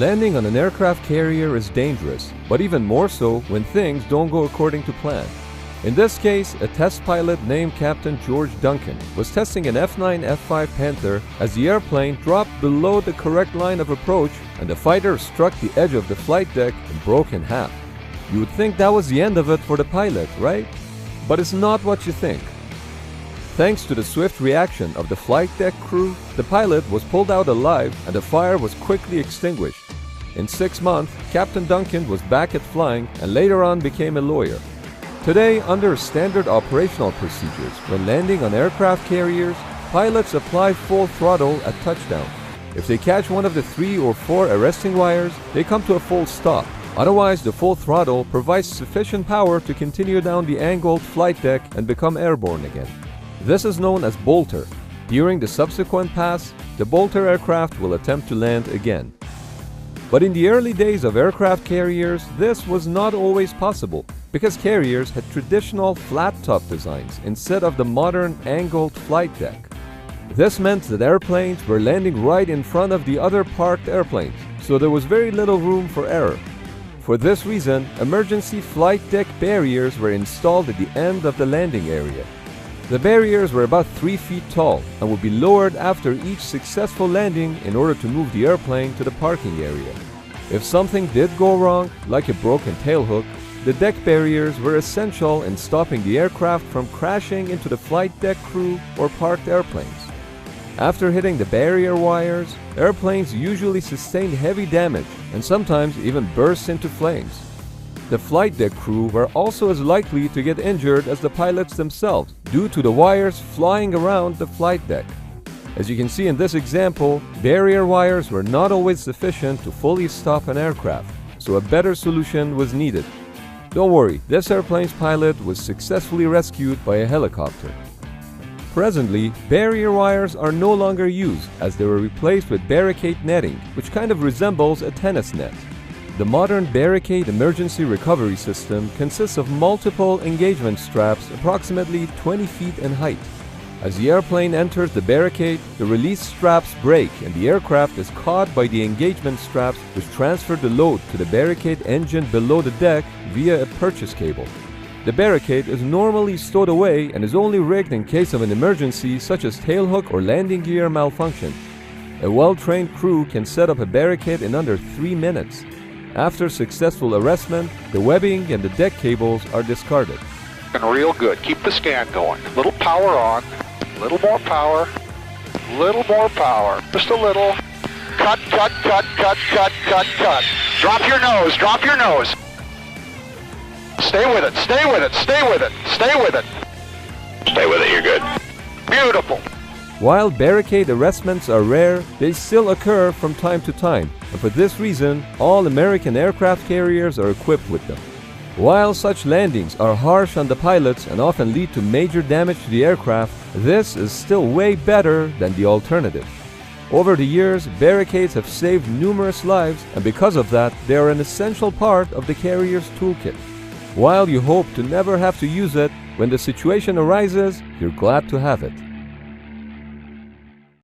Landing on an aircraft carrier is dangerous, but even more so when things don't go according to plan. In this case, a test pilot named Captain George Duncan was testing an F-9 F-5 Panther as the airplane dropped below the correct line of approach and the fighter struck the edge of the flight deck and broke in half. You would think that was the end of it for the pilot, right? But it's not what you think. Thanks to the swift reaction of the flight deck crew, the pilot was pulled out alive and the fire was quickly extinguished. In 6 months, Captain Duncan was back at flying and later on became a lawyer. Today, under standard operational procedures, when landing on aircraft carriers, pilots apply full throttle at touchdown. If they catch one of the 3 or 4 arresting wires, they come to a full stop. Otherwise, the full throttle provides sufficient power to continue down the angled flight deck and become airborne again. This is known as bolter. During the subsequent pass, the bolter aircraft will attempt to land again. But in the early days of aircraft carriers, this was not always possible, because carriers had traditional flat-top designs instead of the modern angled flight deck. This meant that airplanes were landing right in front of the other parked airplanes, so there was very little room for error. For this reason, emergency flight deck barriers were installed at the end of the landing area. The barriers were about 3 feet tall and would be lowered after each successful landing in order to move the airplane to the parking area. If something did go wrong, like a broken tailhook, the deck barriers were essential in stopping the aircraft from crashing into the flight deck crew or parked airplanes. After hitting the barrier wires, airplanes usually sustained heavy damage and sometimes even burst into flames. The flight deck crew were also as likely to get injured as the pilots themselves due to the wires flying around the flight deck. As you can see in this example, barrier wires were not always sufficient to fully stop an aircraft, so a better solution was needed. Don't worry, this airplane's pilot was successfully rescued by a helicopter. Presently, barrier wires are no longer used as they were replaced with barricade netting, which kind of resembles a tennis net. The modern barricade emergency recovery system consists of multiple engagement straps approximately 20 feet in height. As the airplane enters the barricade, the release straps break and the aircraft is caught by the engagement straps, which transfer the load to the barricade engine below the deck via a purchase cable. The barricade is normally stowed away and is only rigged in case of an emergency such as tailhook or landing gear malfunction. A well-trained crew can set up a barricade in under 3 minutes. After successful arrestment, the webbing and the deck cables are discarded. Real good. Keep the scan going. Little power on. Little more power. Little more power. Just a little. Cut, cut, cut, cut, cut, cut, cut. Drop your nose. Drop your nose. Stay with it. Stay with it. Stay with it. Stay with it. Stay with it. You're good. Beautiful. While barricade arrestments are rare, they still occur from time to time, and for this reason, all American aircraft carriers are equipped with them. While such landings are harsh on the pilots and often lead to major damage to the aircraft, this is still way better than the alternative. Over the years, barricades have saved numerous lives, and because of that, they are an essential part of the carrier's toolkit. While you hope to never have to use it, when the situation arises, you're glad to have it.